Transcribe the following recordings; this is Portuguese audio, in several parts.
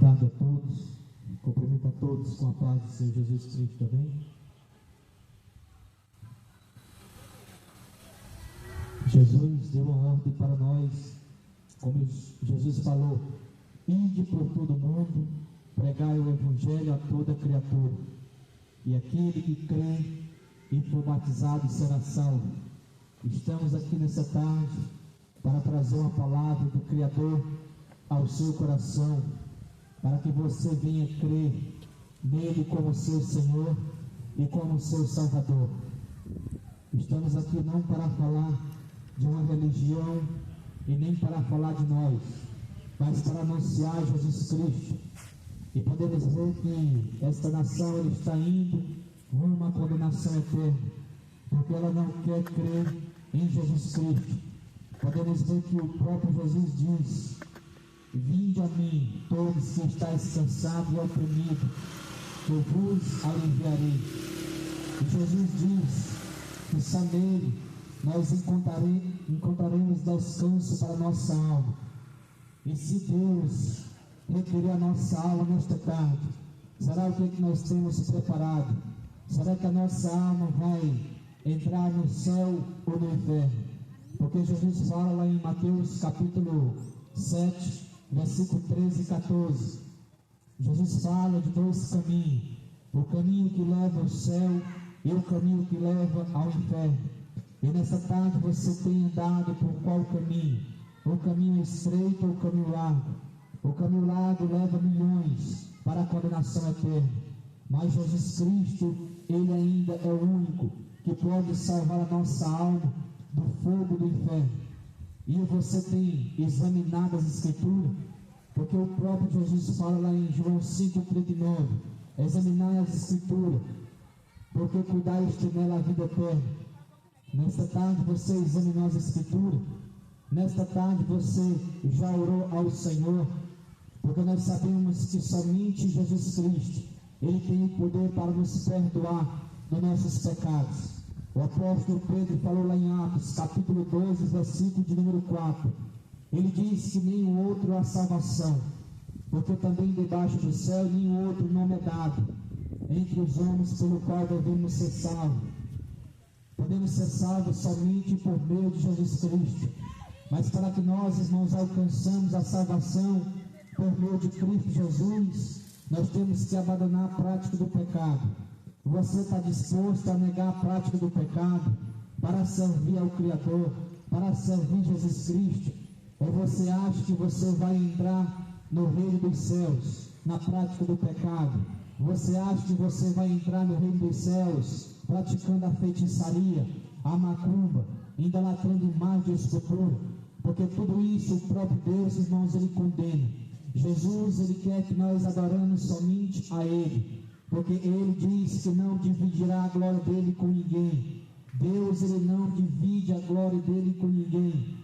tarde a todos. Cumprimento a todos com a paz do Senhor Jesus Cristo também. Jesus deu uma ordem para nós, como Jesus falou: ide por todo o mundo, pregai o Evangelho a toda criatura, e aquele que crê e for batizado será salvo. Estamos aqui nessa tarde para trazer uma palavra do Criador ao seu coração, para que você venha crer nele como seu Senhor e como seu Salvador. Estamos aqui não para falar de uma religião e nem para falar de nós, mas para anunciar Jesus Cristo. E podemos ver que esta nação ele está indo rumo à condenação eterna, porque ela não quer crer em Jesus Cristo. Podemos ver que o próprio Jesus diz: vinde a mim, todos que estáis cansados e oprimidos, que eu vos aliviarei. E Jesus diz que só nele nós encontraremos descanso para a nossa alma. E se Deus requerer a nossa alma nesta tarde, será o que nós temos preparado? Será que a nossa alma vai entrar no céu ou no inferno? Porque Jesus fala lá em Mateus capítulo 7, versículo 13 e 14. Jesus fala de dois caminhos: o caminho que leva ao céu e o caminho que leva ao inferno. E nessa tarde você tem andado por qual caminho? O caminho estreito ou o caminho largo? O caminho largo leva milhões para a condenação eterna, mas Jesus Cristo, ele ainda é o único que pode salvar a nossa alma do fogo do inferno. E você tem examinado as Escrituras? Porque o próprio Jesus fala lá em João 5,39: examinai as Escrituras, porque cuidaste nela a vida eterna. Nesta tarde você examinou as Escrituras? Nesta tarde você já orou ao Senhor? Porque nós sabemos que somente Jesus Cristo, ele tem o poder para nos perdoar dos nossos pecados. O apóstolo Pedro falou lá em Atos capítulo 12, versículo de número 4. Ele diz que nenhum outro há salvação, porque também debaixo do céu nenhum outro nome é dado entre os homens pelo qual devemos ser salvos. Podemos ser salvos somente por meio de Jesus Cristo. Mas para que nós, irmãos, alcançamos a salvação por meio de Cristo Jesus, nós temos que abandonar a prática do pecado. Você está disposto a negar a prática do pecado para servir ao Criador, para servir Jesus Cristo? Ou você acha que você vai entrar no reino dos céus na prática do pecado? Você acha que você vai entrar no reino dos céus praticando a feitiçaria, a macumba, idolatrando imagem de escultura? Porque tudo isso o próprio Deus, irmãos, ele condena. Jesus, ele quer que nós adoramos somente a ele, porque ele diz que não dividirá a glória dele com ninguém. Deus, ele não divide a glória dele com ninguém.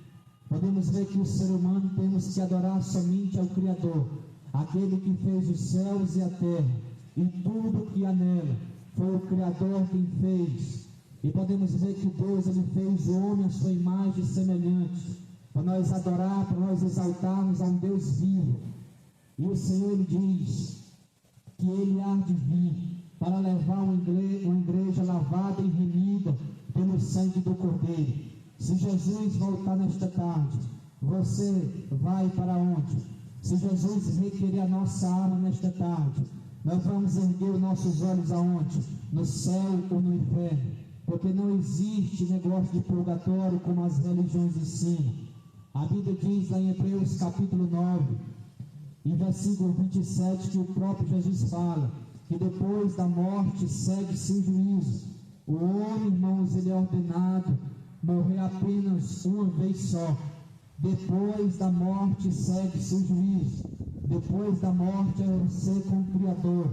Podemos ver que o ser humano temos que adorar somente ao Criador, aquele que fez os céus e a terra, e tudo que há nela. Foi o Criador quem fez. E podemos ver que Deus, ele fez o homem à sua imagem semelhante, para nós adorar, para nós exaltarmos a um Deus vivo. E o Senhor, ele diz que ele há de vir para levar uma igreja lavada e remida pelo sangue do Cordeiro. Se Jesus voltar nesta tarde, você vai para onde? Se Jesus requerer a nossa alma nesta tarde, nós vamos erguer os nossos olhos aonde? No céu ou no inferno? Porque não existe negócio de purgatório como as religiões ensinam. A Bíblia diz lá em Hebreus capítulo 9, em versículo 27, que o próprio Jesus fala que depois da morte segue-se o juízo. O homem, irmãos, ele é ordenado morrer apenas uma vez só. Depois da morte segue-se o juízo. Depois da morte é você com o Criador,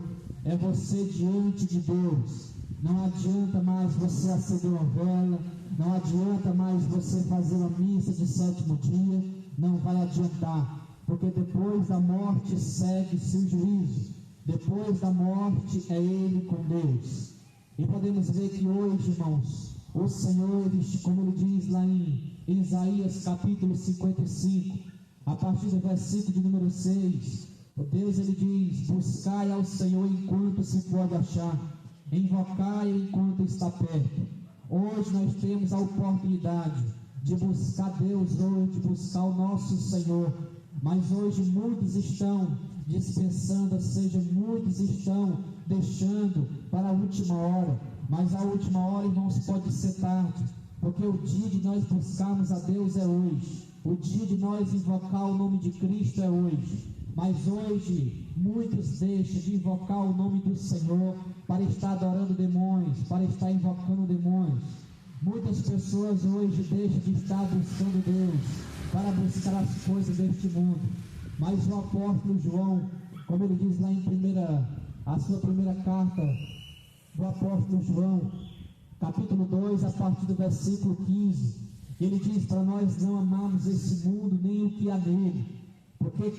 é você diante de Deus. Não adianta mais você acender uma vela, não adianta mais você fazer uma missa de sétimo dia, não vai adiantar. Porque depois da morte segue-se o juízo. Depois da morte é ele com Deus. E podemos ver que hoje, irmãos, o Senhor, como ele diz lá em Isaías capítulo 55, a partir do versículo de número 6, O Deus, ele diz: buscai ao Senhor enquanto se pode achar, invocai enquanto está perto. Hoje nós temos a oportunidade de buscar Deus hoje, de buscar o nosso Senhor, mas hoje muitos estão dispensando, ou seja, muitos estão deixando para a última hora, mas a última hora, irmãos, pode ser tarde, porque o dia de nós buscarmos a Deus é hoje, o dia de nós invocar o nome de Cristo é hoje, mas hoje muitos deixam de invocar o nome do Senhor para estar adorando demônios, para estar invocando demônios. Muitas pessoas hoje deixam de estar buscando Deus para buscar as coisas deste mundo. Mas o apóstolo João, como ele diz lá em a sua primeira carta do apóstolo João, capítulo 2, a partir do versículo 15, ele diz para nós não amarmos esse mundo nem o que há nele, porque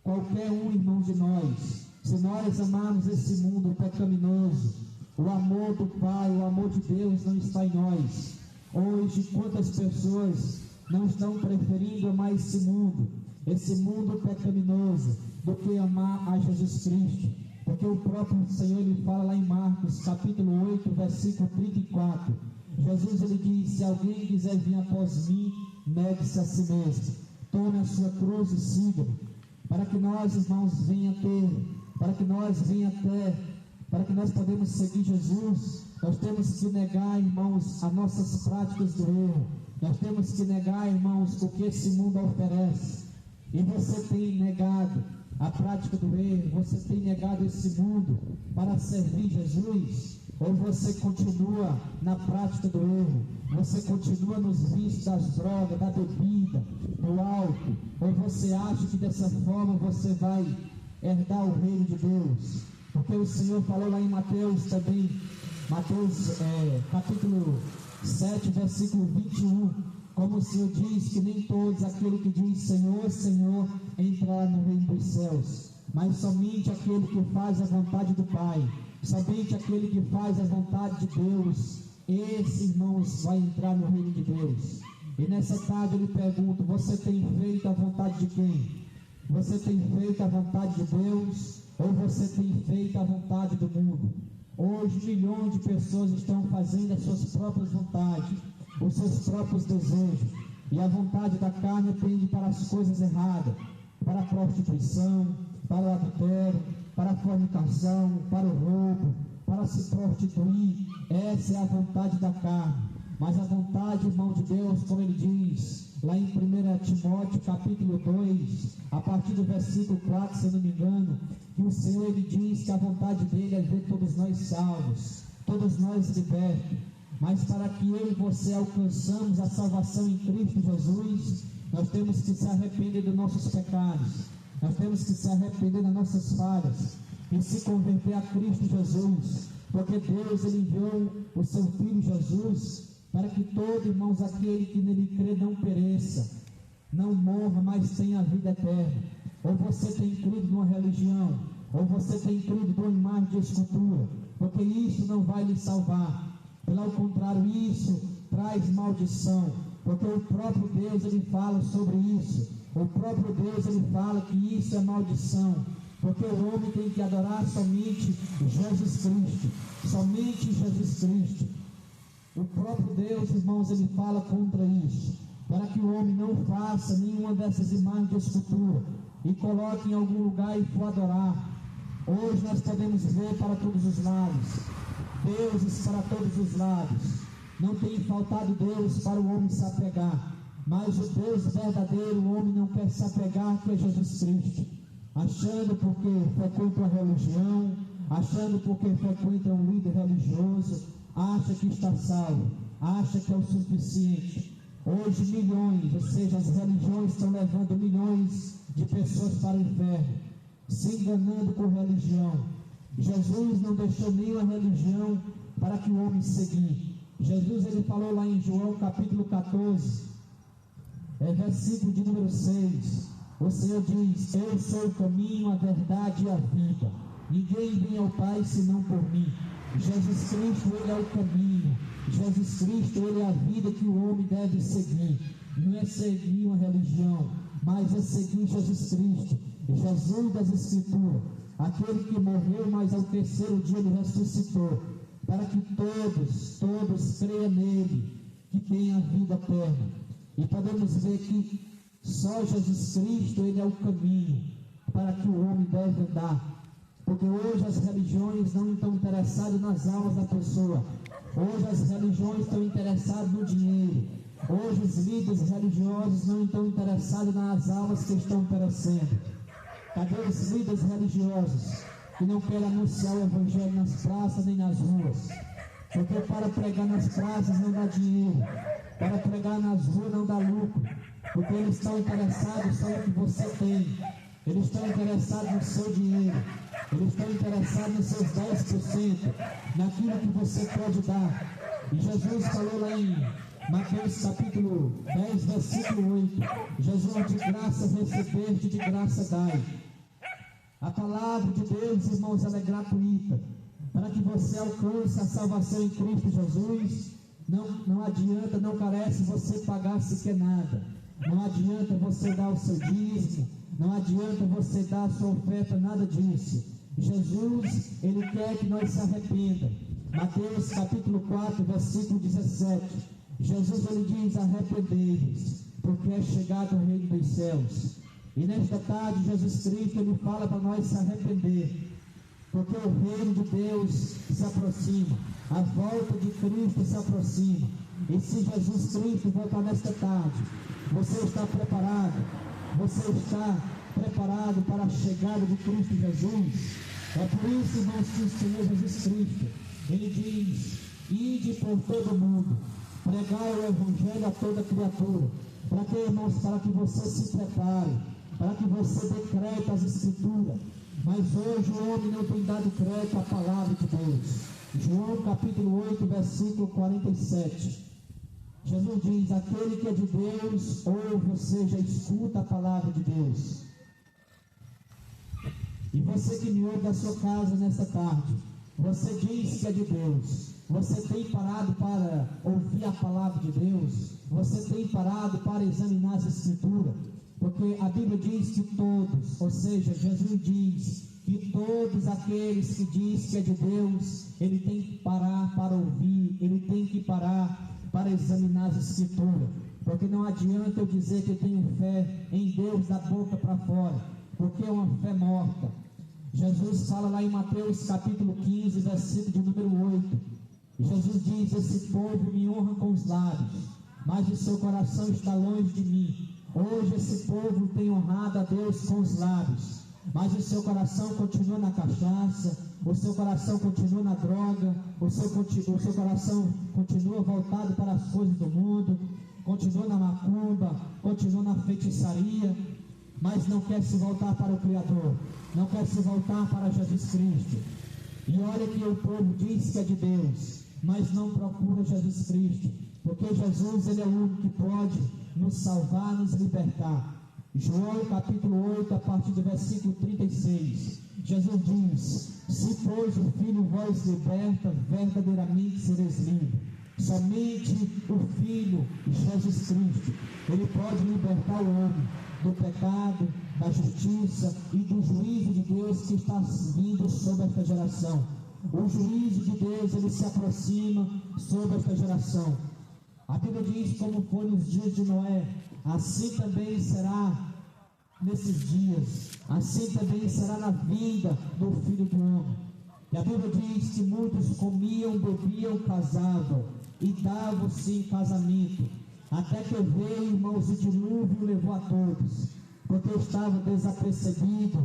qualquer um, irmão, de nós, se nós amarmos esse mundo pecaminoso, o amor do Pai, o amor de Deus não está em nós. Hoje, quantas pessoas não estão preferindo amar esse mundo pecaminoso, do que amar a Jesus Cristo? Porque o próprio Senhor, ele fala lá em Marcos, capítulo 8, versículo 34. Jesus, ele diz: se alguém quiser vir após mim, negue-se a si mesmo, tome a sua cruz e siga-me. Para que nós, irmãos, para que nós podemos seguir Jesus, nós temos que negar, irmãos, as nossas práticas do erro. Nós temos que negar, irmãos, o que esse mundo oferece. E você tem negado a prática do erro, você tem negado esse mundo para servir Jesus? Ou você continua na prática do erro? Você continua nos vícios das drogas, da bebida, do álcool? Ou você acha que dessa forma você vai herdar o reino de Deus? Porque o Senhor falou lá em Mateus também, capítulo 7, versículo 21, como o Senhor diz que nem todos aquele que diz Senhor, Senhor, entrará no reino dos céus, mas somente aquele que faz a vontade do Pai, somente aquele que faz a vontade de Deus, esse, irmãos, vai entrar no reino de Deus. E nessa tarde eu lhe pergunto: você tem feito a vontade de quem? Você tem feito a vontade de Deus, ou você tem feito a vontade do mundo? Hoje milhões de pessoas estão fazendo as suas próprias vontades, os seus próprios desejos, e a vontade da carne tende para as coisas erradas, para a prostituição, para o adultério, para a fornicação, para o roubo, para se prostituir. Essa é a vontade da carne. Mas a vontade, irmão de Deus, como ele diz lá em 1 Timóteo capítulo 2, a partir do versículo 4, se eu não me engano, que o Senhor, ele diz que a vontade dele é ver todos nós salvos, todos nós libertos. Mas para que eu e você alcançamos a salvação em Cristo Jesus, nós temos que se arrepender dos nossos pecados, nós temos que se arrepender das nossas falhas e se converter a Cristo Jesus, porque Deus, ele enviou o seu Filho Jesus para que todo, irmãos, aquele que nele crê não pereça, não morra, mas tenha a vida eterna. Ou você tem crido numa religião, ou você tem crido numa imagem de escultura, porque isso não vai lhe salvar. Pelo contrário, isso traz maldição, porque o próprio Deus, ele fala sobre isso. O próprio Deus, ele fala que isso é maldição, porque o homem tem que adorar somente Jesus Cristo, somente Jesus Cristo. O próprio Deus, irmãos, ele fala contra isso, para que o homem não faça nenhuma dessas imagens de escultura e coloque em algum lugar e for adorar. Hoje nós podemos ver para todos os lados, deuses para todos os lados. Não tem faltado Deus para o homem se apegar, mas o Deus verdadeiro o homem não quer se apegar, que é Jesus Cristo, achando porque frequenta uma religião, achando porque frequenta um líder religioso, acha que está salvo, acha que é o suficiente. Hoje milhões, ou seja, as religiões estão levando milhões de pessoas para o inferno, se enganando com religião. Jesus não deixou nenhuma religião para que o homem seguir. Jesus, ele falou lá em João capítulo 14, versículo de número 6, o Senhor diz: eu sou o caminho, a verdade e a vida, ninguém vem ao Pai senão por mim. Jesus Cristo, ele é o caminho, Jesus Cristo, ele é a vida que o homem deve seguir. Não é seguir uma religião, mas é seguir Jesus Cristo. Jesus das Escrituras, aquele que morreu, mas ao terceiro dia ele ressuscitou, para que todos creiam nele, que tenham a vida eterna. E podemos ver que só Jesus Cristo, ele é o caminho para que o homem deve andar. Porque hoje as religiões não estão interessadas nas almas da pessoa. Hoje as religiões estão interessadas no dinheiro. Hoje os líderes religiosos não estão interessados nas almas que estão perecendo. Cadê os líderes religiosos que não querem anunciar o Evangelho nas praças nem nas ruas? Porque para pregar nas praças não dá dinheiro, para pregar nas ruas não dá lucro, porque eles estão interessados só no que você tem, eles estão interessados no seu dinheiro, eles estão interessados nos seus 10%, naquilo que você pode dar. E Jesus falou lá em Mateus capítulo 10, versículo 8, Jesus: de graça recebeste, de graça dai. A palavra de Deus, irmãos, ela é gratuita. Para que você alcance a salvação em Cristo Jesus, não adianta, não carece você pagar sequer nada. Não adianta você dar o seu dízimo, não adianta você dar a sua oferta, nada disso. Jesus, ele quer que nós se arrependam. Mateus capítulo 4, versículo 17. Jesus, ele diz: arrependei-vos, porque é chegado o reino dos céus. E nesta tarde, Jesus Cristo, ele fala para nós se arrepender, porque o reino de Deus se aproxima, a volta de Cristo se aproxima. E se Jesus Cristo voltar nesta tarde, você está preparado? Você está preparado para a chegada de Cristo Jesus? É por isso, irmãos, que o Senhor Jesus Cristo, ele diz: ide por todo mundo, pregai o Evangelho a toda criatura. Para que, irmãos? Para que você se prepare, para que você decrete as Escrituras. Mas hoje o homem não tem dado crédito à palavra de Deus. João capítulo 8, versículo 47. Jesus diz: aquele que é de Deus ouve, ou seja, escuta a palavra de Deus. E você que me ouve da sua casa nesta tarde, você diz que é de Deus. Você tem parado para ouvir a palavra de Deus? Você tem parado para examinar as Escrituras? Porque a Bíblia diz que todos, ou seja, Jesus diz que todos aqueles que diz que é de Deus, ele tem que parar para ouvir, ele tem que parar para examinar as Escrituras. Porque não adianta eu dizer que eu tenho fé em Deus da boca para fora, porque é uma fé morta. Jesus fala lá em Mateus capítulo 15, versículo de número 8. Jesus diz: esse povo me honra com os lábios, mas o seu coração está longe de mim. Hoje esse povo tem honrado a Deus com os lábios, mas o seu coração continua na cachaça, o seu coração continua na droga, o seu coração continua voltado para as coisas do mundo, continua na macumba, continua na feitiçaria, mas não quer se voltar para o Criador, não quer se voltar para Jesus Cristo. E olha que o povo diz que é de Deus, mas não procura Jesus Cristo, porque Jesus, ele é o único que pode nos salvar, nos libertar. João capítulo 8, a partir do versículo 36, Jesus diz: se pois o Filho vos liberta, verdadeiramente sereis livres. Somente o Filho, Jesus Cristo, ele pode libertar o homem do pecado, da justiça e do juízo de Deus que está vindo sobre esta geração. O juízo de Deus, ele se aproxima sobre esta geração. A Bíblia diz: como foi nos dias de Noé, assim também será nesses dias, assim também será na vinda do Filho do Homem. E a Bíblia diz que muitos comiam, bebiam, casavam e davam-se em casamento, até que veio, irmãos, o dilúvio e levou a todos, porque estavam desapercebidos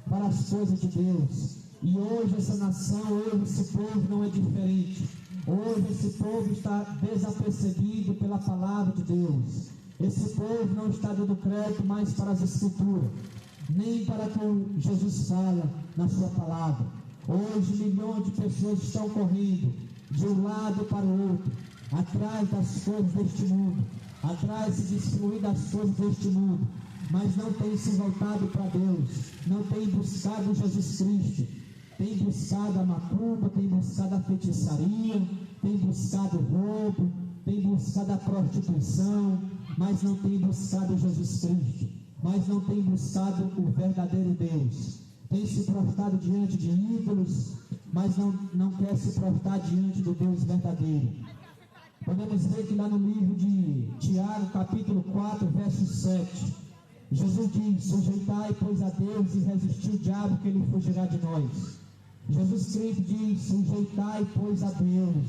para as coisas de Deus. E hoje essa nação, hoje esse povo não é diferente. Hoje esse povo está desapercebido pela palavra de Deus. Esse povo não está dando crédito mais para as Escrituras, nem para o que Jesus fala na sua palavra. Hoje milhões de pessoas estão correndo de um lado para o outro, atrás das coisas deste mundo, atrás de destruir das coisas deste mundo, mas não tem se voltado para Deus, não tem buscado Jesus Cristo, tem buscado a macumba, tem buscado a feitiçaria, tem buscado o roubo, tem buscado a prostituição, mas não tem buscado Jesus Cristo. mas não tem buscado o verdadeiro Deus. Tem se prostrado diante de ídolos, mas não quer se prostrar diante do Deus verdadeiro. Podemos ver que lá no livro de Tiago, capítulo 4, verso 7, Jesus diz: sujeitai, pois, a Deus e resisti o diabo, que ele fugirá de nós. Jesus Cristo diz: sujeitai, pois, a Deus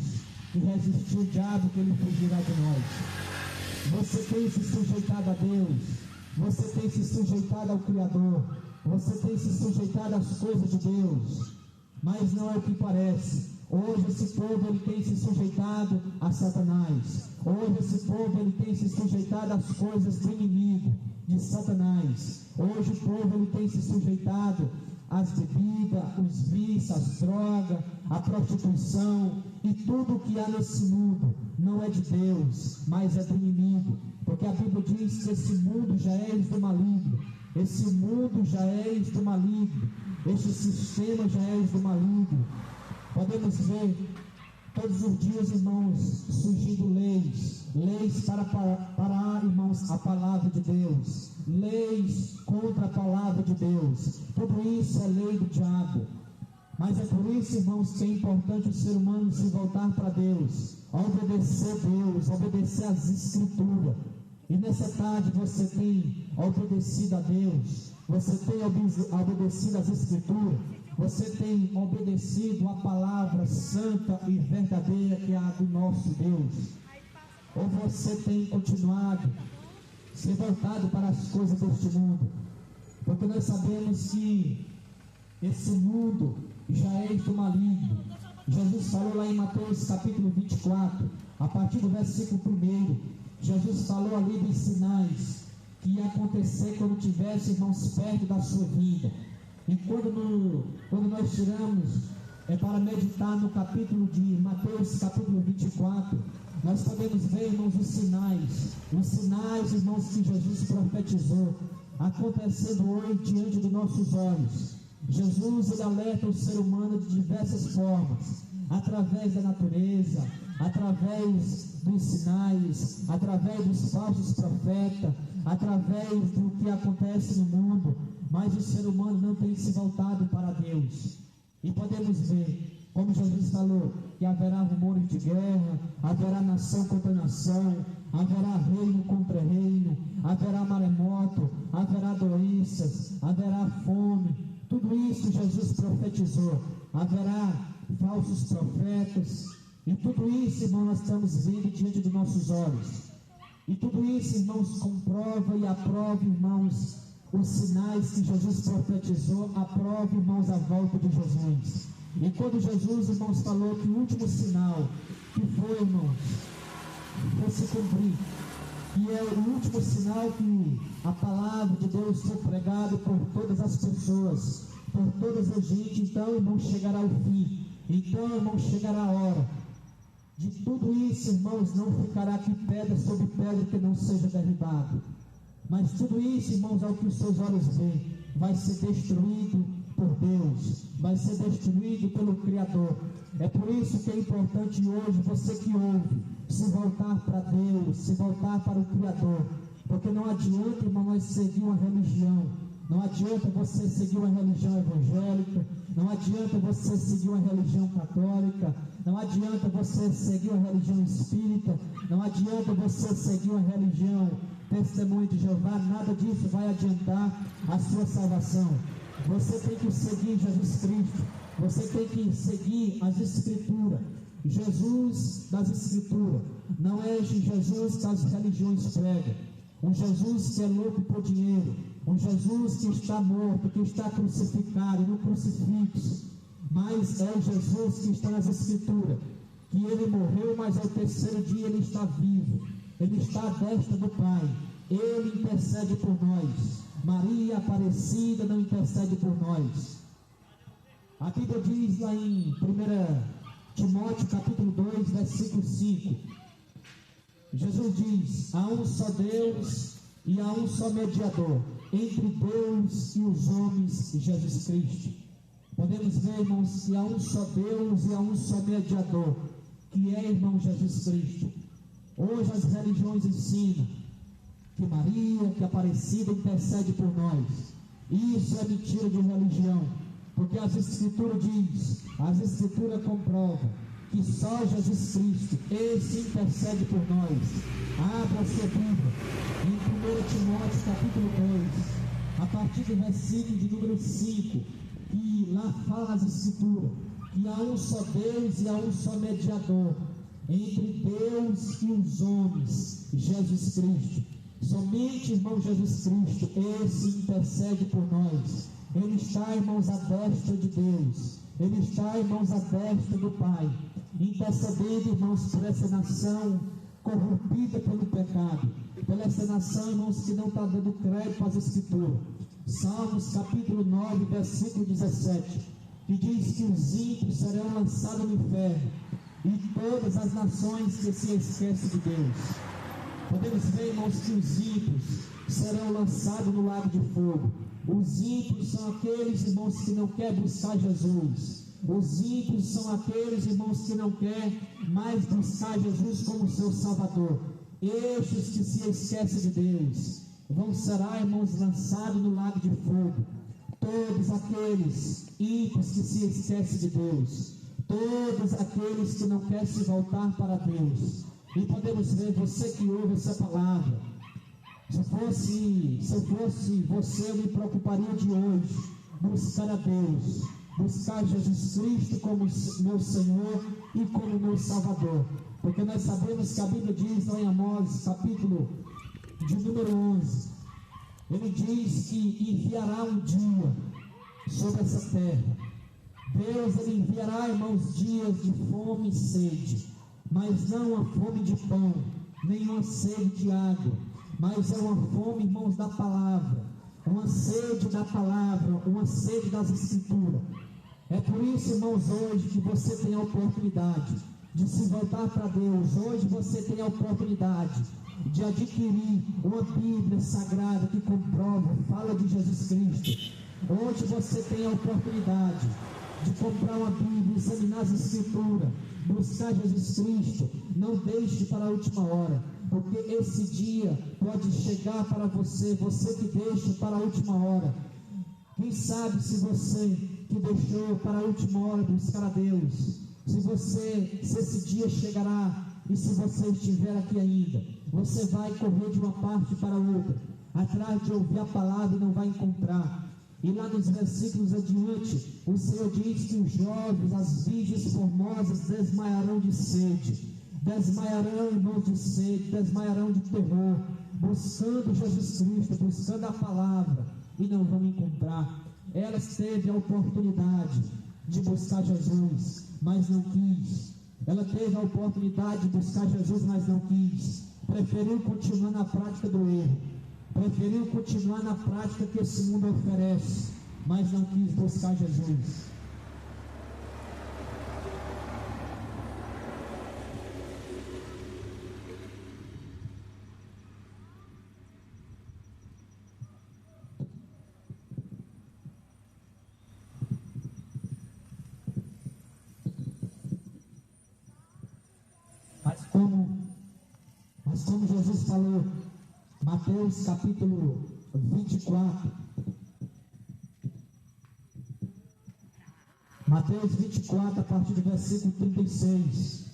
e resisti o diabo, que ele fugirá de nós. Você tem se sujeitado a Deus? Você tem se sujeitado ao Criador? Você tem se sujeitado às coisas de Deus? Mas não é o que parece. Hoje esse povo ele tem se sujeitado a Satanás. Hoje esse povo ele tem se sujeitado às coisas do inimigo, de Satanás. Hoje o povo ele tem se sujeitado às bebidas, os vícios, as drogas, a prostituição e tudo o que há nesse mundo não é de Deus, mas é do inimigo. Porque a Bíblia diz que esse mundo já é do maligno. Esse mundo já é do maligno. Este sistema já é do maligno. Podemos ver todos os dias, irmãos, surgindo leis para parar, irmãos, a palavra de Deus, leis contra a palavra de Deus. Tudo isso é lei do diabo. Mas é por isso, irmãos, que é importante o ser humano se voltar para Deus, obedecer a Deus, obedecer às Escrituras. E nessa tarde você tem obedecido a Deus, você tem obedecido às Escrituras, você tem obedecido a palavra santa e verdadeira que é a do nosso Deus, ou você tem continuado se voltado para as coisas deste mundo? Porque nós sabemos que esse mundo já é do maligno. Jesus falou lá em Mateus capítulo 24, a partir do versículo 1, Jesus falou ali dos sinais que ia acontecer quando tivesse, irmãos, perto da sua vida. E quando nós tiramos para meditar no capítulo de Mateus capítulo 24, nós podemos ver, irmãos, os sinais, irmãos, que Jesus profetizou acontecendo hoje diante dos nossos olhos. Jesus ele alerta o ser humano de diversas formas, através da natureza, através dos sinais, através dos falsos profetas, através do que acontece no mundo. Mas o ser humano não tem se voltado para Deus. E podemos ver, como Jesus falou, que haverá rumores de guerra, haverá nação contra nação, haverá reino contra reino, haverá maremoto, haverá doenças, haverá fome. Tudo isso Jesus profetizou. Haverá falsos profetas. E tudo isso, irmãos, nós estamos vendo diante dos nossos olhos. E tudo isso, irmãos, comprova e aprova, irmãos, os sinais que Jesus profetizou. Aprova, irmãos, a volta de Jesus. E quando Jesus, irmãos, falou que o último sinal que foi, irmãos, fosse cumprir, que é o último sinal que a palavra de Deus foi pregada por todas as pessoas, por todas as gente, então, irmãos, chegará o fim. Então, irmãos, chegará a hora. De tudo isso, irmãos, não ficará aqui pedra sobre pedra que não seja derribado. Mas tudo isso, irmãos, ao que os seus olhos veem, vai ser destruído por Deus, vai ser destruído pelo Criador. É por isso que é importante hoje, você que ouve, se voltar para Deus, se voltar para o Criador. Porque não adianta, irmão, nós seguir uma religião. Não adianta você seguir uma religião evangélica, não adianta você seguir uma religião católica, não adianta você seguir uma religião espírita, não adianta você seguir uma religião Testemunho de Jeová. Nada disso vai adiantar a sua salvação. Você tem que seguir Jesus Cristo, você tem que seguir as Escrituras. Jesus das Escrituras, não é Jesus que as religiões pregam. Um Jesus que é louco por dinheiro, um Jesus que está morto, que está crucificado no crucifixo, mas é o Jesus que está nas Escrituras, que ele morreu, mas ao terceiro dia ele está vivo, ele está à destra do Pai, ele intercede por nós. Maria Aparecida não intercede por nós. A Bíblia diz lá em 1 Timóteo capítulo 2, versículo 5, Jesus diz: há um só Deus e há um só mediador entre Deus e os homens, Jesus Cristo. Podemos ver, irmãos, que há um só Deus e há um só mediador, que é, irmão, Jesus Cristo. Hoje as religiões ensinam que Maria, que Aparecida intercede por nós. Isso é mentira de religião, porque as Escrituras diz, as Escrituras comprovam que só Jesus Cristo, esse intercede por nós. Abra a sua Bíblia em 1 Timóteo capítulo 2, a partir do versículo de número 5, que lá fala as Escrituras que há um só Deus e há um só mediador entre Deus e os homens, Jesus Cristo. Somente, irmão, Jesus Cristo, esse intercede por nós. Ele está, irmãos, à destra de Deus. Ele está, irmãos, à destra do Pai, intercedendo, irmãos, por essa nação corrompida pelo pecado, pela essa nação, irmãos, que não está dando crédito às Escrituras. Salmos capítulo 9, versículo 17, que diz que os ímpios serão lançados no inferno, e todas as nações que se esquecem de Deus. Podemos ver, irmãos, que os ímpios serão lançados no lago de fogo. Os ímpios são aqueles, irmãos, que não querem buscar Jesus. Os ímpios são aqueles, irmãos, que não querem mais buscar Jesus como seu Salvador. Estes que se esquecem de Deus vão ser, irmãos, lançados no lago de fogo. Todos aqueles ímpios que se esquecem de Deus, todos aqueles que não querem se voltar para Deus. E podemos ver, você que ouve essa palavra, se eu fosse você, eu me preocuparia de hoje buscar a Deus, buscar Jesus Cristo como meu Senhor e como meu Salvador, porque nós sabemos que a Bíblia diz lá em Amós, capítulo de número 11, ele diz que enviará um dia sobre essa terra. Deus, ele enviará, irmãos, dias de fome e sede, mas não uma fome de pão, nem uma sede de água, mas é uma fome, irmãos, da palavra, uma sede da palavra, uma sede das Escrituras. É por isso, irmãos, hoje que você tem a oportunidade de se voltar para Deus. Hoje você tem a oportunidade de adquirir uma Bíblia sagrada que comprova, fala de Jesus Cristo. Hoje você tem a oportunidade de comprar uma Bíblia, examinar as Escrituras, buscar Jesus Cristo. Não deixe para a última hora, porque esse dia pode chegar para você, você que deixa para a última hora. Quem sabe se você que deixou para a última hora buscar a Deus, se esse dia chegará, e se você estiver aqui ainda, você vai correr de uma parte para outra, atrás de ouvir a palavra e não vai encontrar. E lá nos versículos adiante, o Senhor diz que os jovens, as virgens formosas desmaiarão de sede, desmaiarão, irmãos, de sede, desmaiarão de terror, buscando Jesus Cristo, buscando a palavra, e não vão encontrar. Elas teve a oportunidade de buscar Jesus, mas não quis. Ela teve a oportunidade de buscar Jesus, mas não quis. Preferiu continuar na prática do erro, preferiu continuar na prática que esse mundo oferece, mas não quis buscar Jesus. Mas como Jesus falou, Mateus capítulo 24, Mateus 24, a partir do versículo 36,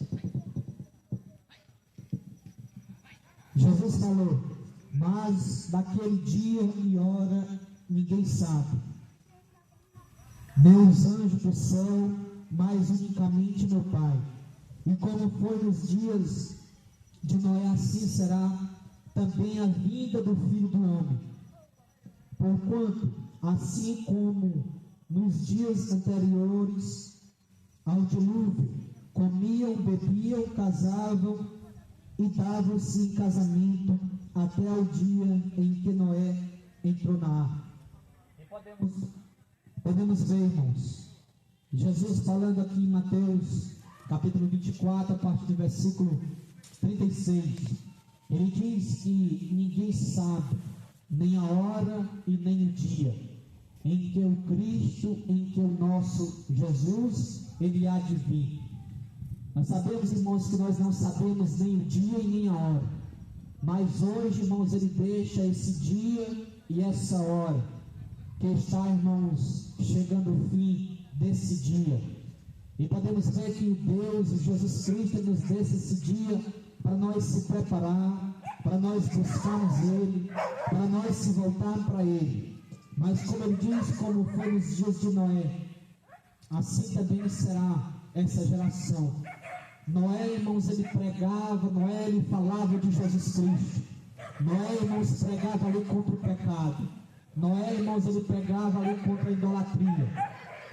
Jesus falou: mas daquele dia e hora ninguém sabe, nem os anjos do céu, mas unicamente meu Pai. E como foi nos dias de Noé, assim será também a vinda do Filho do Homem. Porquanto, assim como nos dias anteriores ao dilúvio, comiam, bebiam, casavam e davam-se em casamento até ao dia em que Noé entrou na arca. E podemos ver, irmãos, Jesus falando aqui em Mateus capítulo 24, a partir do versículo 36, ele diz que ninguém sabe nem a hora e nem o dia em que o Cristo, em que o nosso Jesus, ele há de vir. Nós sabemos, irmãos, que nós não sabemos nem o dia e nem a hora, Mas hoje, irmãos, ele deixa esse dia e essa hora, que está, irmãos, chegando o fim desse dia. E podemos ver que Deus e Jesus Cristo nos deixa esse dia para nós se preparar, para nós buscarmos Ele, para nós se voltar para Ele. Mas como ele diz, como foi nos dias de Noé, assim também será essa geração. Noé, irmãos, ele pregava, Noé, ele falava de Jesus Cristo. Noé, irmãos, pregava ali contra o pecado. Noé, irmãos, ele pregava ali contra a idolatria,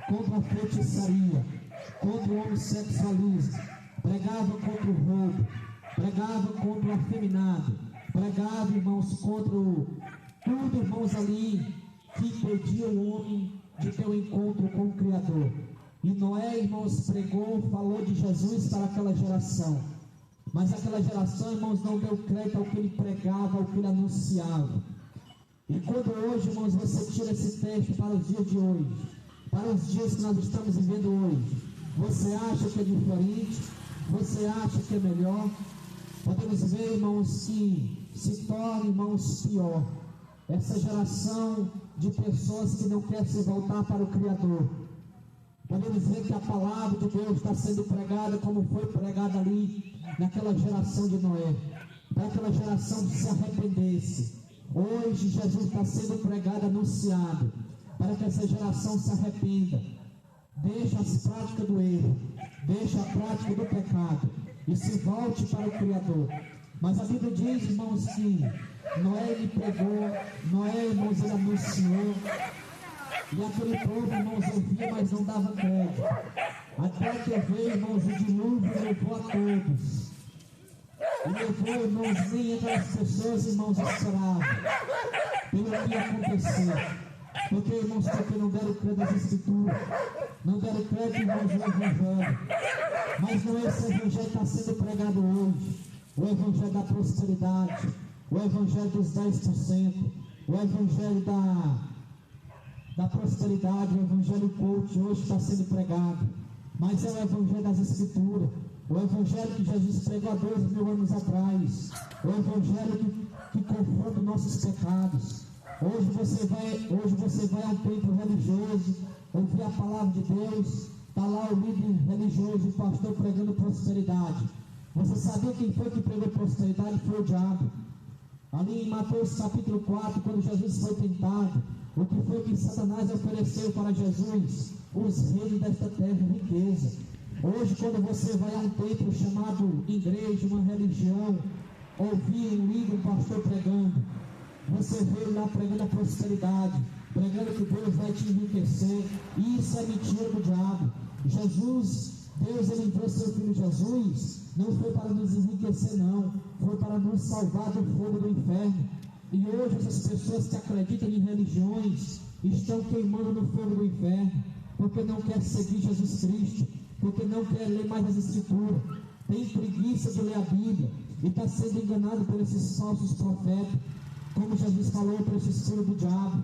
contra a feitiçaria, contra o homossexualismo, pregava contra o roubo, pregava contra o afeminado, pregava, irmãos, contra tudo, irmãos, ali que impedia o homem de ter um encontro com o Criador. E Noé, irmãos, pregou, falou de Jesus para aquela geração. Mas aquela geração, irmãos, não deu crédito ao que ele pregava, ao que ele anunciava. E quando hoje, irmãos, você tira esse texto para os dias de hoje, para os dias que nós estamos vivendo hoje, você acha que é diferente? Você acha que é melhor? Podemos ver, irmãos, que se torna, irmãos, pior. Essa geração de pessoas que não querem se voltar para o Criador. Podemos ver que a palavra de Deus está sendo pregada como foi pregada ali naquela geração de Noé, para aquela geração que se arrependesse. Hoje Jesus está sendo pregado, anunciado, para que essa geração se arrependa, deixe as práticas do erro, deixe a prática do pecado e se volte para o Criador. Mas a Bíblia diz, irmãos, que Noé ele pregou, Noé, irmãos, ele anunciou, e aquele povo, irmãos, ouvia, mas não dava crédito. Até que veio, irmãos, o dilúvio levou a todos. E levou, irmãos, nem aquelas pessoas, irmãos, esperavam pelo que ia acontecer. Porque, irmãos, porque não deram crédito às Escrituras, não deram crédito, irmãos, ao Evangelho. Mas não é esse Evangelho que está sendo pregado hoje. O Evangelho da prosperidade, o Evangelho dos 10%, o Evangelho da prosperidade, o Evangelho coach hoje está sendo pregado. Mas é o Evangelho das Escrituras, o Evangelho que Jesus pregou há 2000 anos atrás, o Evangelho que confronta nossos pecados. Hoje você vai ao templo religioso, ouvir a palavra de Deus, está lá o líder religioso, o pastor pregando prosperidade. Você sabia quem foi que pregou prosperidade? Foi o diabo. Ali em Mateus capítulo 4, quando Jesus foi tentado, o que foi que Satanás ofereceu para Jesus? Os reinos desta terra, riqueza. Hoje, quando você vai a um templo chamado igreja, uma religião, ouvir um líder, um pastor pregando, você veio lá pregando a prosperidade, pregando que Deus vai te enriquecer. Isso é mentira do diabo. Deus, ele enviou seu filho Jesus, não foi para nos enriquecer, não, foi para nos salvar do fogo do inferno. E hoje essas pessoas que acreditam em religiões estão queimando no fogo do inferno, porque não quer seguir Jesus Cristo, porque não quer ler mais as Escrituras, tem preguiça de ler a Bíblia, e está sendo enganado por esses falsos profetas, como Jesus falou, por esse espírito do diabo,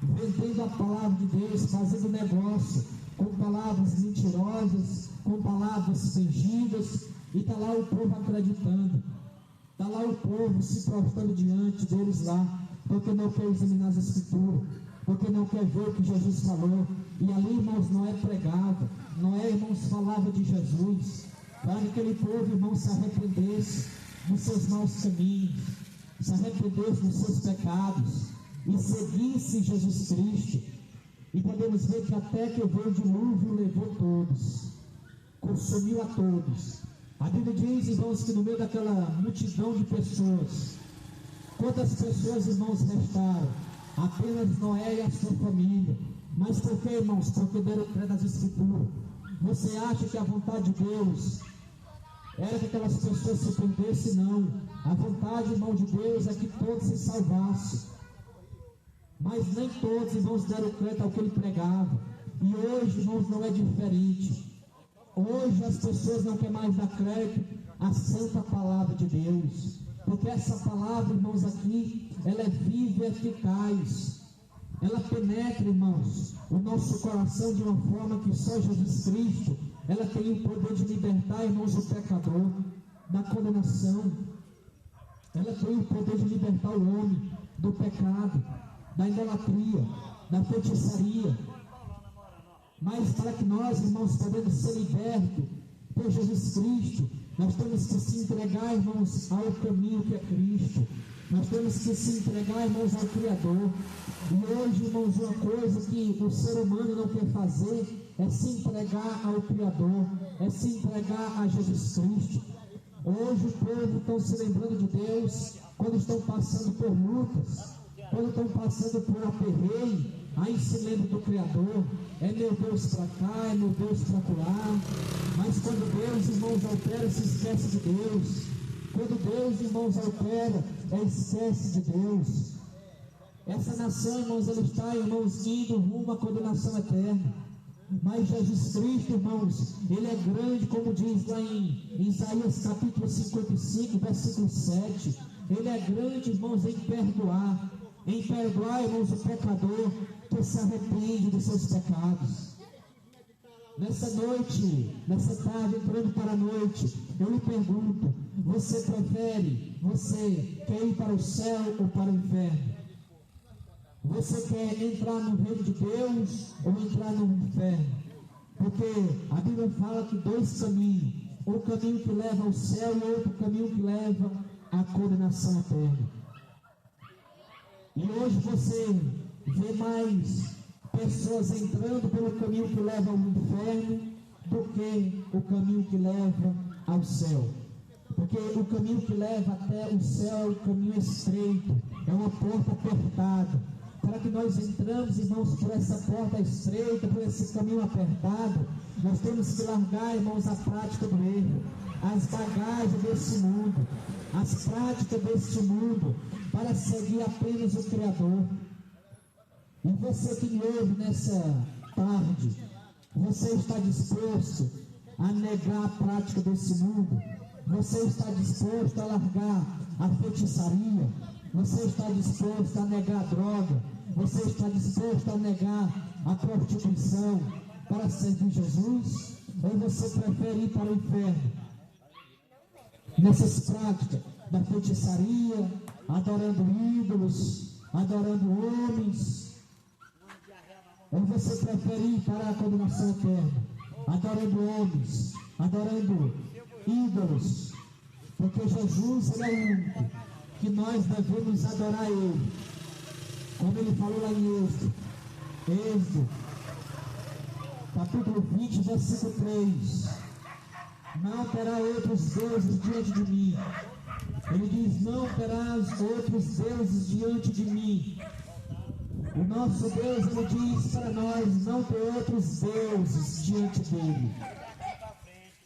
vendendo a palavra de Deus, fazendo negócio com palavras mentirosas, com palavras fingidas, e está lá o povo acreditando, está lá o povo se prostrando diante deles lá, porque não quer examinar as Escrituras, porque não quer ver o que Jesus falou. E ali, irmãos, Noé pregava, Noé, irmãos, falava de Jesus, para que aquele povo, irmãos, se arrependesse dos seus maus caminhos, se arrependesse dos seus pecados e seguisse Jesus Cristo. E podemos ver que até que veio o dilúvio, levou todos, consumiu a todos. A Bíblia diz, irmãos, que no meio daquela multidão de pessoas, quantas pessoas, irmãos, restaram? Apenas Noé e a sua família. Mas por que, irmãos? Porque deram crédito às Escrituras. Você acha que a vontade de Deus era que aquelas pessoas se perdessem? Não. A vontade, irmão, de Deus é que todos se salvassem. Mas nem todos, irmãos, deram crédito ao que ele pregava. E hoje, irmãos, não é diferente. Hoje as pessoas não querem mais dar crédito à santa palavra de Deus, porque essa palavra, irmãos, aqui, ela é viva e eficaz, ela penetra, irmãos, o nosso coração de uma forma que só Jesus Cristo, ela tem o poder de libertar, irmãos, o pecador da condenação. Ela tem o poder de libertar o homem do pecado, da idolatria, da feitiçaria. Mas para que nós, irmãos, podemos ser libertos por Jesus Cristo, nós temos que se entregar, irmãos, ao caminho que é Cristo. Nós temos que se entregar, irmãos, ao Criador. E hoje, irmãos, uma coisa que o ser humano não quer fazer é se entregar ao Criador, é se entregar a Jesus Cristo. Hoje o povo está se lembrando de Deus quando estão passando por lutas, quando estão passando por aperreio, aí se lembra do Criador. É meu Deus para cá, é meu Deus para curar. Mas quando Deus, irmãos, opera, se esquece de Deus. Quando Deus, irmãos, opera, esquece de Deus. Essa nação, irmãos, ela está, irmãos, indo rumo à condenação eterna. Mas Jesus Cristo, irmãos, Ele é grande, como diz lá em Isaías capítulo 55, versículo 7. Ele é grande, irmãos, em perdoar, irmãos, o pecador que se arrepende dos seus pecados. Nessa noite, nessa tarde, entrando para a noite, eu lhe pergunto: você quer ir para o céu ou para o inferno? Você quer entrar no reino de Deus ou entrar no inferno? Porque a Bíblia fala que dois caminhos, um caminho que leva ao céu e outro caminho que leva à condenação eterna. E hoje você vê mais pessoas entrando pelo caminho que leva ao inferno do que o caminho que leva ao céu. Porque o caminho que leva até o céu é um caminho estreito, é uma porta apertada. Para que nós entramos, irmãos, por essa porta estreita, por esse caminho apertado, nós temos que largar, irmãos, a prática do erro, as bagagens desse mundo, as práticas deste mundo, para seguir apenas o Criador. E você que me ouve nessa tarde, você está disposto a negar a prática desse mundo? Você está disposto a largar a feitiçaria? Você está disposto a negar a droga? Você está disposto a negar a prostituição para servir Jesus? Ou você prefere ir para o inferno? Nessas práticas da feitiçaria, adorando ídolos, adorando homens. Ou você prefere ir para a condenação eterna, adorando homens, adorando ídolos? Porque Jesus, Ele é o único que nós devemos adorar Ele. Como Ele falou lá em Êxodo, capítulo 20, versículo 3. Não terá outros deuses diante de mim. Ele diz: não terás outros deuses diante de mim. O nosso Deus, Ele diz para nós não ter outros deuses diante dele.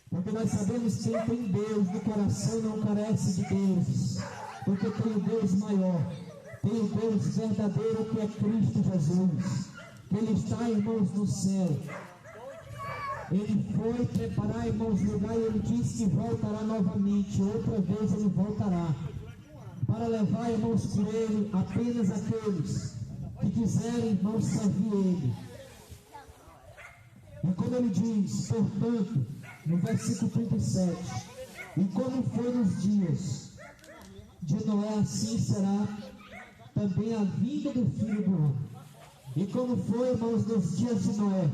Porque nós sabemos que quem tem Deus no coração não carece de deuses. Porque tem o Deus maior, tem o Deus verdadeiro, que é Cristo Jesus. Que Ele está, irmãos, no céu. Ele foi preparar, irmãos, lugar, e Ele disse que voltará novamente. Outra vez Ele voltará para levar, irmãos, com Ele apenas aqueles que quiserem, irmãos, servir Ele. E como Ele diz, portanto, no versículo 37, e como foi nos dias de Noé, assim será também a vinda do Filho do Homem. E como foi, irmãos, nos dias de Noé,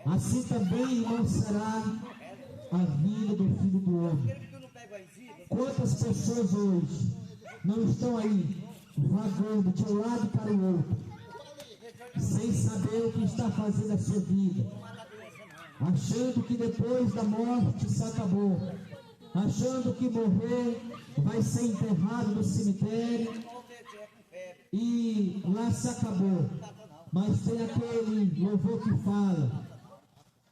assim também, irmãos, será a vinda do Filho do Homem. Quantas pessoas hoje não estão aí vagando de um lado para o outro, sem saber o que está fazendo a sua vida, achando que depois da morte se acabou, achando que morrer vai ser enterrado no cemitério e lá se acabou. Mas tem aquele louvor que fala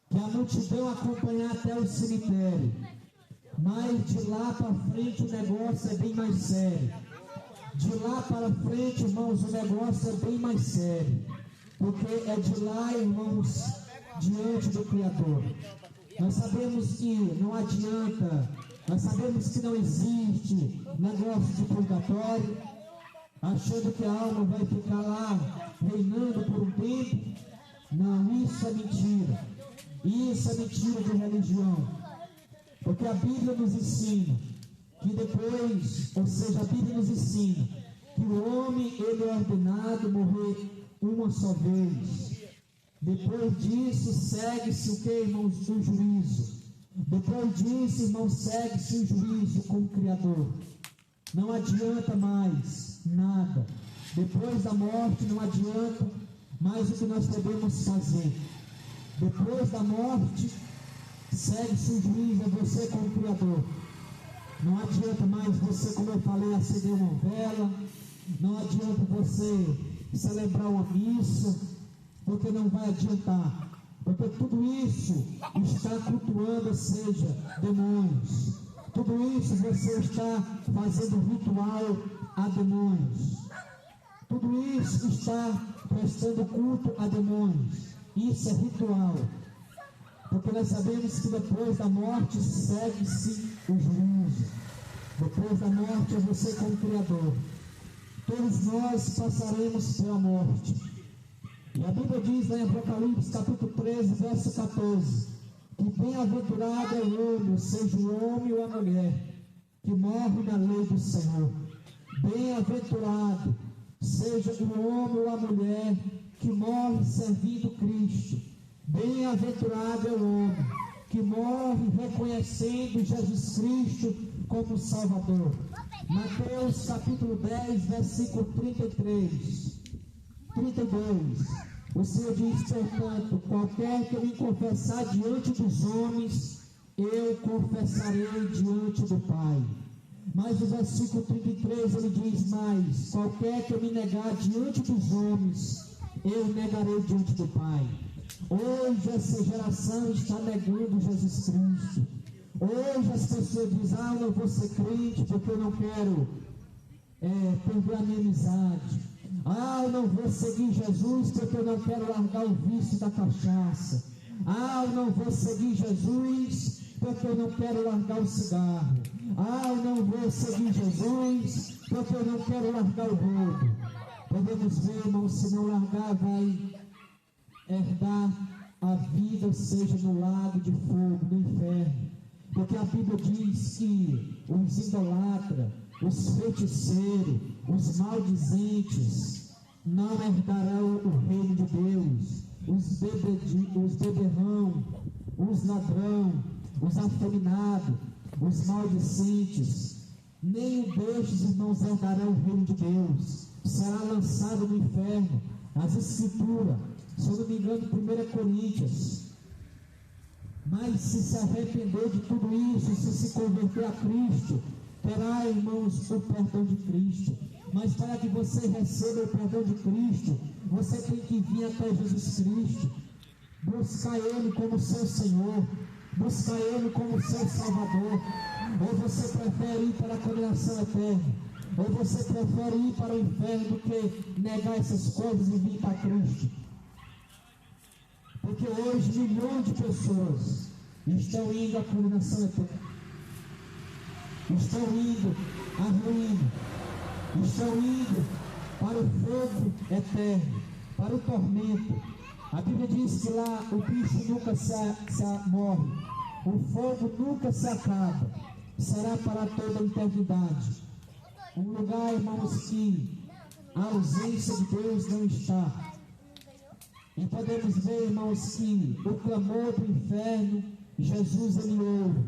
que a multidão acompanhar até o cemitério, mas de lá para frente o negócio é bem mais sério. De lá para frente, irmãos, o negócio é bem mais sério, porque é de lá, irmãos, diante do Criador. Nós sabemos que não adianta, nós sabemos que não existe negócio de purgatório, achando que a alma vai ficar lá reinando por um tempo. Não, isso é mentira. Isso é mentira de religião. Porque a Bíblia nos ensina que que depois, ou seja, a Bíblia nos ensina que o homem ele é ordenado morrer uma só vez. Depois disso, segue-se o que, irmãos? O juízo. Depois disso, irmãos, segue-se o juízo com o Criador. Não adianta mais nada. Depois da morte, não adianta mais o que nós podemos fazer. Depois da morte, segue-se o juízo, é você com o Criador. Não adianta mais você, como eu falei, acender uma vela. Não adianta você celebrar uma missa, porque não vai adiantar. Porque tudo isso está cultuando, ou seja, demônios. Tudo isso você está fazendo ritual a demônios. Tudo isso está prestando culto a demônios. Isso é ritual. Porque nós sabemos que depois da morte segue-se o juízo. Depois da morte é você como Criador. Todos nós passaremos pela morte. E a Bíblia diz lá em Apocalipse capítulo 13, verso 14, que bem-aventurado é o homem, seja o homem ou a mulher, que morre na lei do Senhor. Bem-aventurado seja o homem ou a mulher que morre servindo Cristo. Bem-aventurado é o homem que morre reconhecendo Jesus Cristo como Salvador. Mateus capítulo 10, versículo 32. O Senhor diz, portanto, qualquer que me confessar diante dos homens, eu confessarei diante do Pai. Mas no versículo 33 ele diz mais, qualquer que me negar diante dos homens, eu negarei diante do Pai. Hoje essa geração está negando Jesus Cristo. Hoje as pessoas dizem, eu não vou ser crente porque eu não quero perder a minha amizade. Eu não vou seguir Jesus porque eu não quero largar o vício da cachaça. Eu não vou seguir Jesus porque eu não quero largar o cigarro. Eu não vou seguir Jesus porque eu não quero largar o roubo. Podemos ver, irmão, se não largar vai herdar a vida, ou seja, no lago de fogo, no inferno. Porque a Bíblia diz que os idolatras, os feiticeiros, os maldizentes não herdarão o reino de Deus. Os beberrão, os ladrão, os afeminados, os maldicentes, nenhum destes, irmãos, herdarão o reino de Deus. Será lançado no inferno. As Escrituras, se eu não me engano, 1 Coríntios. Mas se arrepender de tudo isso, se converter a Cristo, terá, irmãos, o perdão de Cristo. Mas para que você receba o perdão de Cristo, você tem que vir até Jesus Cristo, buscar Ele como seu Senhor, buscar Ele como seu Salvador. Ou você prefere ir para a condenação eterna, ou você prefere ir para o inferno do que negar essas coisas e vir para Cristo. Porque hoje milhões de pessoas estão indo à condenação eterna, estão indo à ruína, estão indo para o fogo eterno, para o tormento. A Bíblia diz que lá o bicho nunca se morre, o fogo nunca se acaba, será para toda a eternidade. Um lugar, irmãos, que a ausência de Deus não está. E podemos ver, irmãos, que o clamor do inferno, Jesus ele ouve,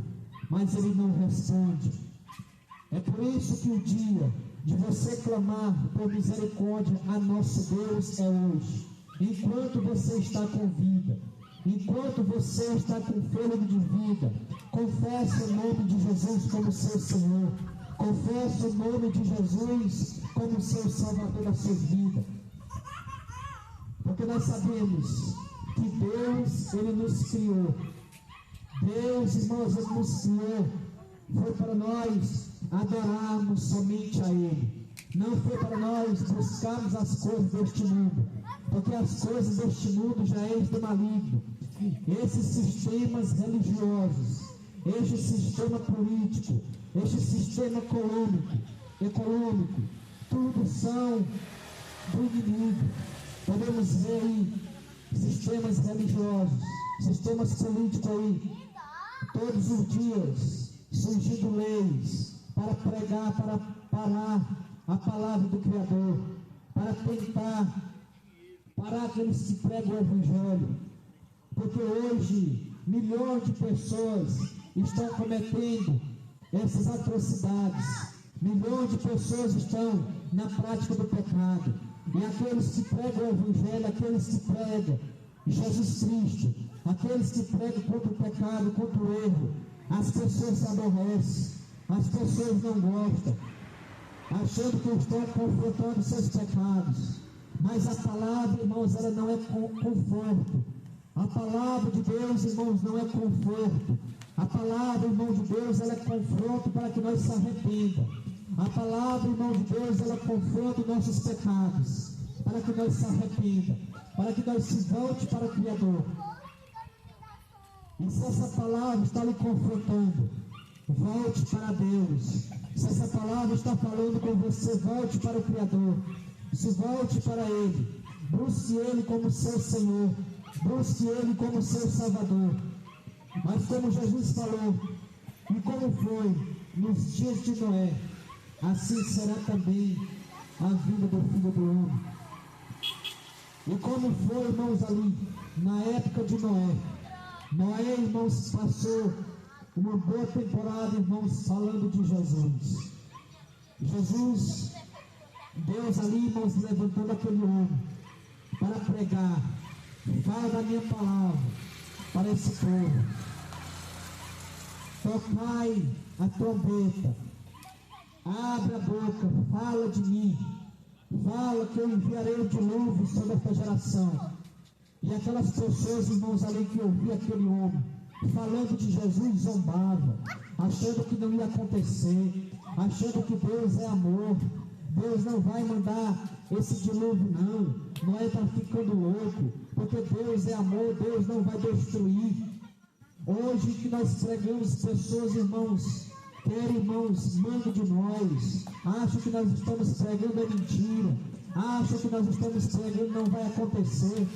mas ele não responde. É por isso que o dia de você clamar por misericórdia a nosso Deus é hoje. Enquanto você está com vida, enquanto você está com fôlego de vida, confesse o nome de Jesus como seu Senhor. Confesse o nome de Jesus como seu Salvador da sua vida. Porque nós sabemos que Deus, Ele nos criou. Deus, irmãos, Ele nos criou. Foi para nós adorarmos somente a Ele. Não foi para nós buscarmos as coisas deste mundo. Porque as coisas deste mundo já é do maligno. Esses sistemas religiosos, este sistema político, este sistema econômico, tudo são do inimigo. Podemos ver aí sistemas religiosos, sistemas políticos aí, todos os dias surgindo leis para pregar, para parar a palavra do Criador, para tentar parar aqueles que pregam o Evangelho, porque hoje milhões de pessoas estão cometendo essas atrocidades, milhões de pessoas estão na prática do pecado, e aqueles que pregam o Evangelho, aqueles que pregam Jesus Cristo, aqueles que pregam contra o pecado, contra o erro, as pessoas se aborrecem, as pessoas não gostam, achando que estão confrontando seus pecados. Mas a palavra, irmãos, ela não é conforto. A palavra de Deus, irmãos, não é conforto. A palavra, irmão de Deus, ela é confronto para que nós se arrependa. A palavra, irmão de Deus, ela confronta os nossos pecados, para que nós se arrependa, para que nós se volte para o Criador. E se essa palavra está lhe confrontando, volte para Deus. Se essa palavra está falando com você, volte para o Criador. Se volte para Ele. Busque Ele como seu Senhor. Busque Ele como seu Salvador. Mas como Jesus falou, e como foi nos dias de Noé, assim será também a vida do Filho do Homem. E como foi, irmãos, ali, na época de Noé, Noé, irmãos, passou uma boa temporada, irmãos, falando de Jesus. Jesus, Deus ali, irmãos, levantando aquele homem para pregar. Fala da minha palavra para esse povo. Tocai a trombeta, abre a boca, fala de mim, fala que eu enviarei o dilúvio sobre esta geração. E aquelas pessoas, irmãos, ali que ouviam aquele homem falando de Jesus, zombavam, achando que não ia acontecer, achando que Deus é amor, Deus não vai mandar esse dilúvio não, Noé está ficando louco, porque Deus é amor, Deus não vai destruir. Hoje que nós pregamos, pessoas, irmãos, querem, irmãos, mandam de nós, acham que nós estamos pregando a mentira, acham que nós estamos pregando não vai acontecer.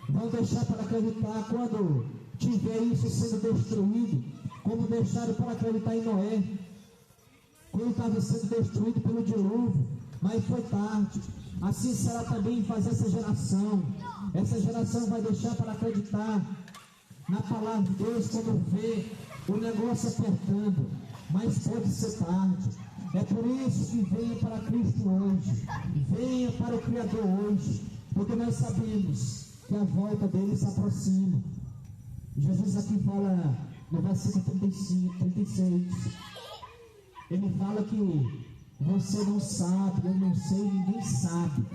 Vão deixar para acreditar quando tiver isso sendo destruído, como deixaram para acreditar em Noé, quando estava sendo destruído pelo dilúvio, mas foi tarde. Assim será também fazer essa geração. Essa geração vai deixar para acreditar na palavra de Deus quando vê o negócio apertando, mas pode ser tarde. É por isso que venha para Cristo hoje, venha para o Criador hoje, porque nós sabemos que a volta dele se aproxima. Jesus aqui fala no versículo 36, ele fala que você não sabe, eu não sei, ninguém sabe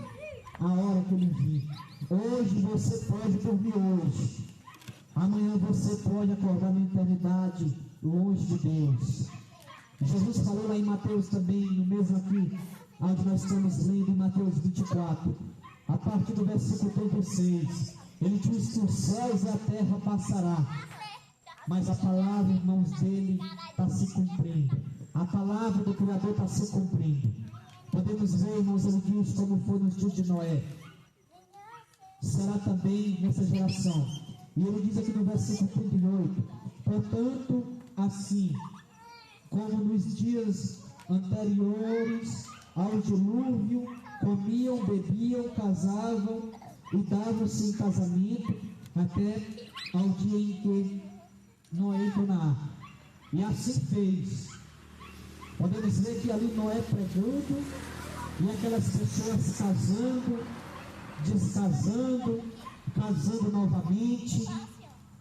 a hora que ele vir. Hoje você pode dormir hoje, amanhã você pode acordar na eternidade longe de Deus. Jesus falou lá em Mateus também, no mesmo aqui, onde nós estamos lendo em Mateus 24, a partir do versículo 36, ele diz que os céus e a terra passará, mas a palavra, irmãos, dele está se cumprindo. A palavra do Criador está se cumprindo. Podemos ver, irmãos, ele diz como foi nos dias de Noé, será também nessa geração. E ele diz aqui no versículo 38, portanto, assim como nos dias anteriores ao dilúvio, comiam, bebiam, casavam e davam-se em casamento até ao dia em que Noé entrou na arca. E assim fez. Podemos ver que ali Noé pregando e aquelas pessoas casando, descasando, casando novamente,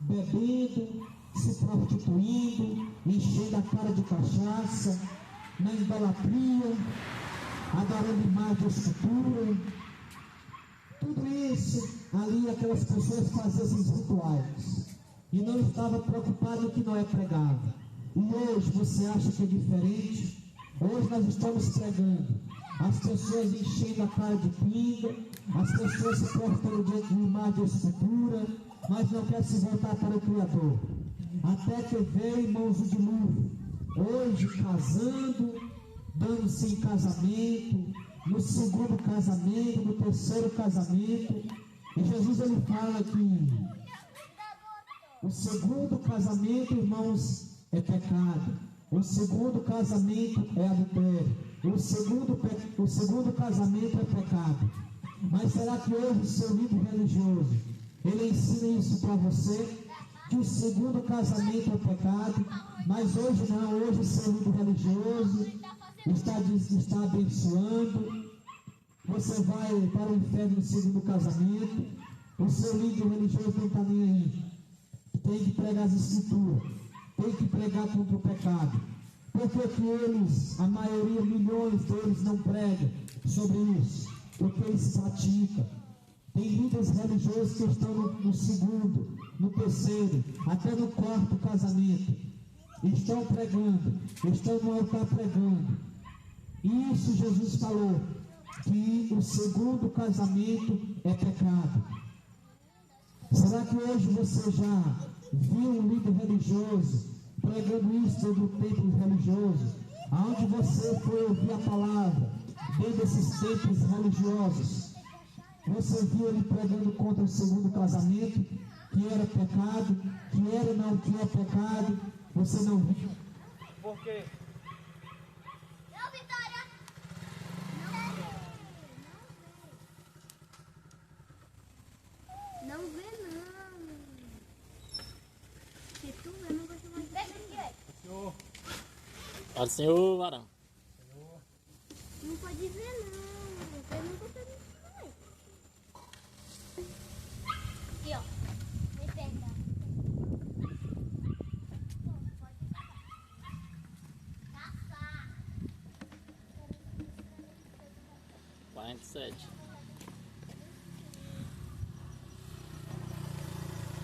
bebendo, se prostituindo, enchendo a cara de cachaça, na idolatria, adorando imagem de escultura. Tudo isso ali aquelas pessoas faziam esses rituais e não estavam preocupados no que Noé pregava. E hoje você acha que é diferente? Hoje nós estamos pregando, as pessoas enchendo a cara de pinga, as pessoas se portando diante de imagem de escultura, mas não querem se voltar para o Criador. Até que veio, irmãos, o dilúvio. Hoje casando, dando-se em casamento, no segundo casamento, no terceiro casamento. E Jesus ele fala que o segundo casamento, irmãos, é pecado. O segundo casamento é adultério. O segundo casamento é pecado. Mas será que hoje o seu líder religioso, ele ensina isso para você? Que o segundo casamento é pecado, mas hoje não, hoje o seu líder religioso está abençoando. Você vai para o inferno no segundo casamento, o seu líder religioso não está nem aí. Tem que pregar as escrituras, tem que pregar contra o pecado. Por que eles, a maioria, milhões deles não pregam sobre isso? Porque eles praticam. Tem líderes religiosos que estão no segundo, no terceiro, até no quarto casamento. Estão pregando, estão no altar pregando. Isso Jesus falou, que o segundo casamento é pecado. Será que hoje você já viu um líder religioso pregando isso dentro do templo religioso? Aonde você foi ouvir a palavra, dentro desses templos religiosos, você viu ele pregando contra o segundo casamento, que era pecado, que era não, que é pecado? Você não viu? Por quê? Não, Vitória! Não vê, não. Se tu vê, não gosto mais de ver. Senhor. Ó Senhor, varão. Não pode ver, não. Eu não consigo ver. Aqui, ó. Vem pegar. Pode caçar. 47.